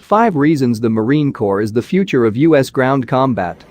5 reasons the Marine Corps is the future of U.S. ground combat.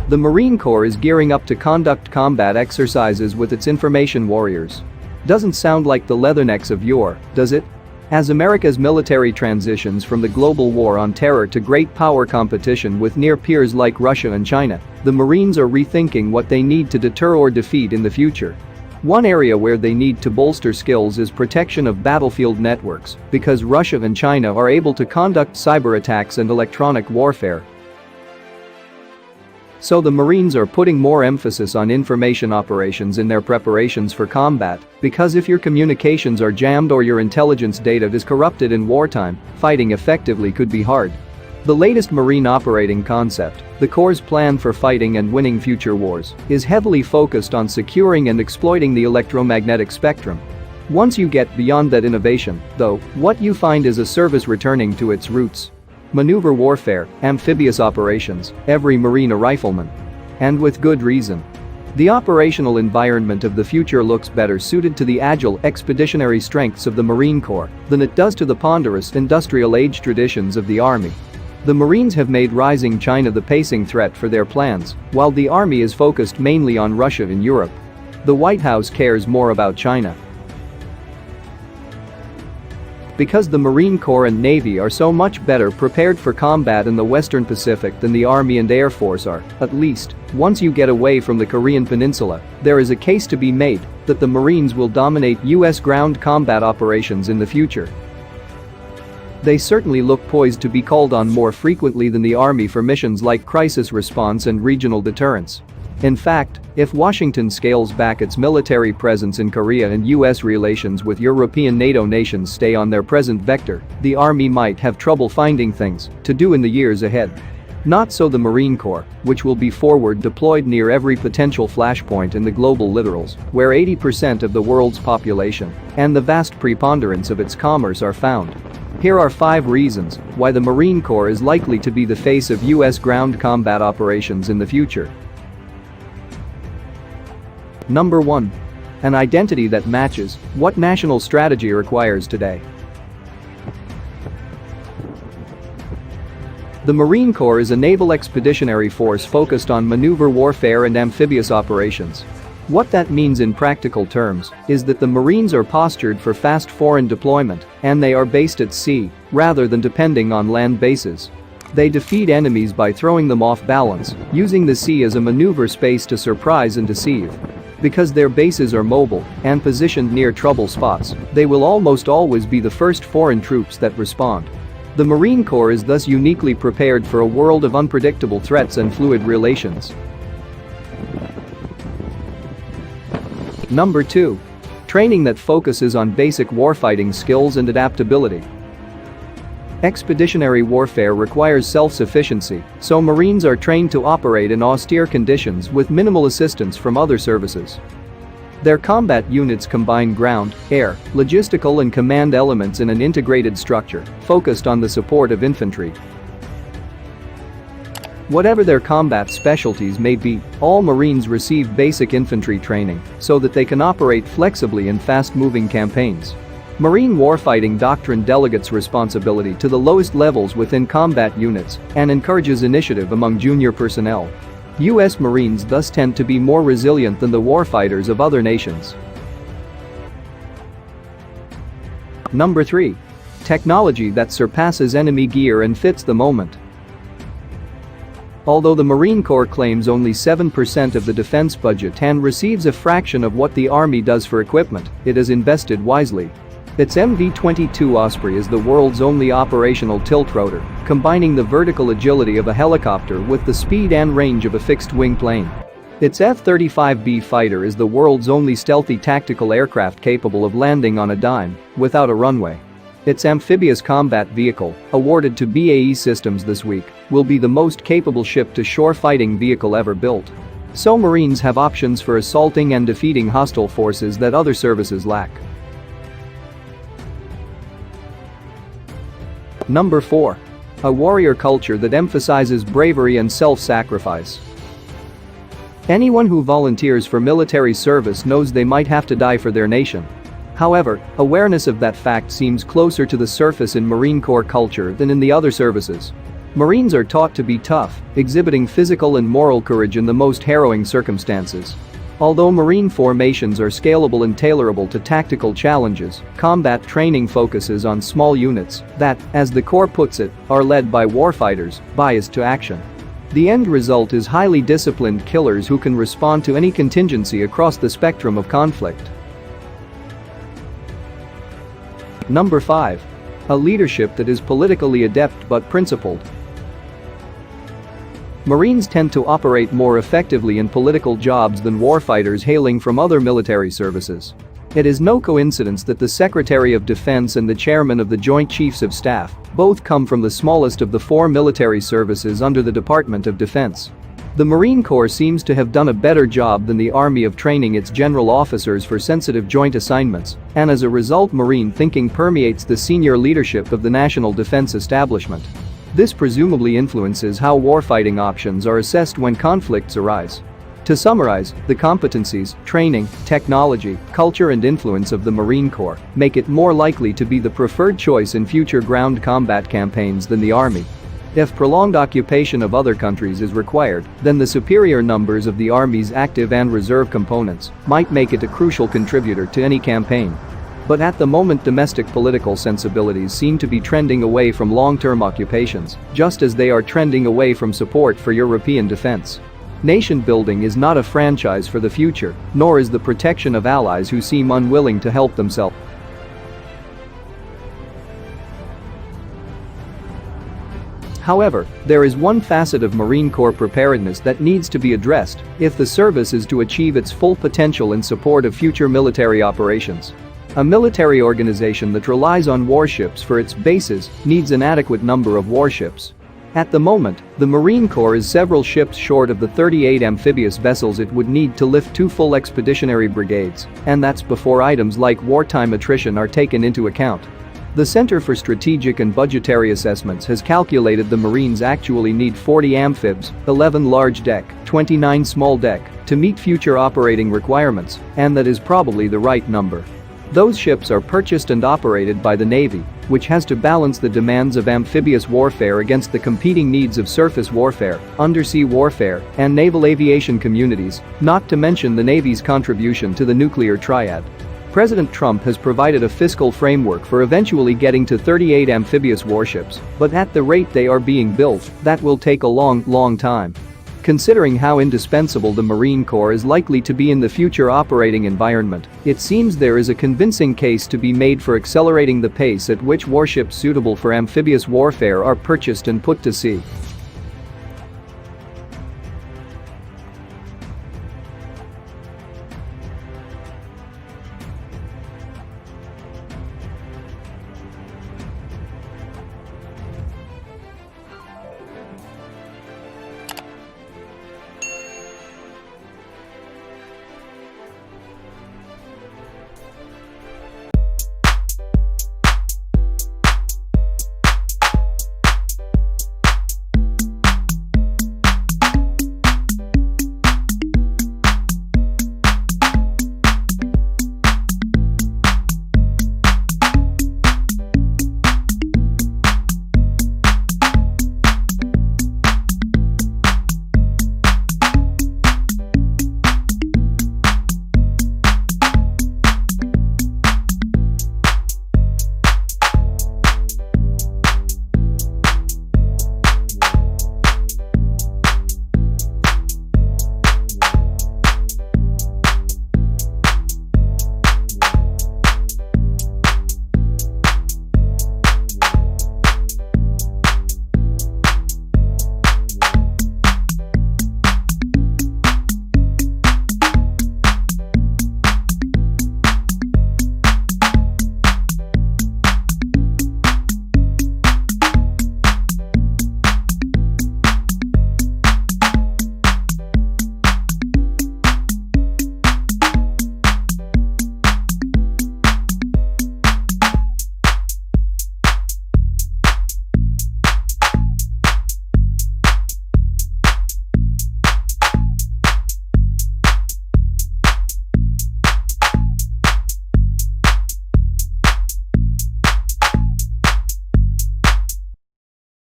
The Marine Corps is gearing up to conduct combat exercises with its information warriors. Doesn't sound like the leathernecks of yore, does it? As America's military transitions from the global war on terror to great power competition with near peers like Russia and China, the Marines are rethinking what they need to deter or defeat in the future. One area where they need to bolster skills is protection of battlefield networks, because Russia and China are able to conduct cyber attacks and electronic warfare. So the Marines are putting more emphasis on information operations in their preparations for combat, because if your communications are jammed or your intelligence data is corrupted in wartime, fighting effectively could be hard. The latest Marine operating concept, the Corps' plan for fighting and winning future wars, is heavily focused on securing and exploiting the electromagnetic spectrum. Once you get beyond that innovation, though, what you find is a service returning to its roots. Maneuver warfare, amphibious operations, every Marine a rifleman. And with good reason. The operational environment of the future looks better suited to the agile, expeditionary strengths of the Marine Corps than it does to the ponderous industrial age traditions of the Army. The Marines have made rising China the pacing threat for their plans, while the Army is focused mainly on Russia and Europe. The White House cares more about China. Because the Marine Corps and Navy are so much better prepared for combat in the Western Pacific than the Army and Air Force are, at least, once you get away from the Korean Peninsula, there is a case to be made that the Marines will dominate U.S. ground combat operations in the future. They certainly look poised to be called on more frequently than the Army for missions like crisis response and regional deterrence. In fact, if Washington scales back its military presence in Korea and U.S. relations with European NATO nations stay on their present vector, the Army might have trouble finding things to do in the years ahead. Not so the Marine Corps, which will be forward deployed near every potential flashpoint in the global littorals, where 80% of the world's population and the vast preponderance of its commerce are found. Here are 5 reasons why the Marine Corps is likely to be the face of U.S. ground combat operations in the future. Number 1. An identity that matches what national strategy requires today. The Marine Corps is a naval expeditionary force focused on maneuver warfare and amphibious operations. What that means in practical terms is that the Marines are postured for fast foreign deployment, and they are based at sea rather than depending on land bases. They defeat enemies by throwing them off balance, using the sea as a maneuver space to surprise and deceive. Because their bases are mobile and positioned near trouble spots, they will almost always be the first foreign troops that respond. The Marine Corps is thus uniquely prepared for a world of unpredictable threats and fluid relations. Number 2. Training that focuses on basic warfighting skills and adaptability. Expeditionary warfare requires self-sufficiency, so Marines are trained to operate in austere conditions with minimal assistance from other services. Their combat units combine ground, air, logistical and command elements in an integrated structure, focused on the support of infantry. Whatever their combat specialties may be, all Marines receive basic infantry training so that they can operate flexibly in fast-moving campaigns. Marine warfighting doctrine delegates responsibility to the lowest levels within combat units and encourages initiative among junior personnel. U.S. Marines thus tend to be more resilient than the warfighters of other nations. Number 3. Technology that surpasses enemy gear and fits the moment. Although the Marine Corps claims only 7% of the defense budget and receives a fraction of what the Army does for equipment, it is invested wisely. Its MV-22 Osprey is the world's only operational tiltrotor, combining the vertical agility of a helicopter with the speed and range of a fixed-wing plane. Its F-35B fighter is the world's only stealthy tactical aircraft capable of landing on a dime, without a runway. Its amphibious combat vehicle, awarded to BAE Systems this week, will be the most capable ship-to-shore fighting vehicle ever built. So Marines have options for assaulting and defeating hostile forces that other services lack. Number 4. A warrior culture that emphasizes bravery and self-sacrifice. Anyone who volunteers for military service knows they might have to die for their nation. However, awareness of that fact seems closer to the surface in Marine Corps culture than in the other services. Marines are taught to be tough, exhibiting physical and moral courage in the most harrowing circumstances. Although Marine formations are scalable and tailorable to tactical challenges, combat training focuses on small units that, as the Corps puts it, are led by warfighters, biased to action. The end result is highly disciplined killers who can respond to any contingency across the spectrum of conflict. Number 5. A leadership that is politically adept but principled. Marines tend to operate more effectively in political jobs than warfighters hailing from other military services. It is no coincidence that the Secretary of Defense and the Chairman of the Joint Chiefs of Staff both come from the smallest of the 4 military services under the Department of Defense. The Marine Corps seems to have done a better job than the Army of training its general officers for sensitive joint assignments, and as a result Marine thinking permeates the senior leadership of the national defense establishment. This presumably influences how warfighting options are assessed when conflicts arise. To summarize, the competencies, training, technology, culture and influence of the Marine Corps make it more likely to be the preferred choice in future ground combat campaigns than the Army. If prolonged occupation of other countries is required, then the superior numbers of the Army's active and reserve components might make it a crucial contributor to any campaign. But at the moment domestic political sensibilities seem to be trending away from long-term occupations, just as they are trending away from support for European defense. Nation building is not a franchise for the future, nor is the protection of allies who seem unwilling to help themselves. However, there is one facet of Marine Corps preparedness that needs to be addressed if the service is to achieve its full potential in support of future military operations. A military organization that relies on warships for its bases needs an adequate number of warships. At the moment, the Marine Corps is several ships short of the 38 amphibious vessels it would need to lift 2 full expeditionary brigades, and that's before items like wartime attrition are taken into account. The Center for Strategic and Budgetary Assessments has calculated the Marines actually need 40 amphibs, 11 large deck, 29 small deck, to meet future operating requirements, and that is probably the right number. Those ships are purchased and operated by the Navy, which has to balance the demands of amphibious warfare against the competing needs of surface warfare, undersea warfare, and naval aviation communities, not to mention the Navy's contribution to the nuclear triad. President Trump has provided a fiscal framework for eventually getting to 38 amphibious warships, but at the rate they are being built, that will take a long time. Considering how indispensable the Marine Corps is likely to be in the future operating environment, it seems there is a convincing case to be made for accelerating the pace at which warships suitable for amphibious warfare are purchased and put to sea.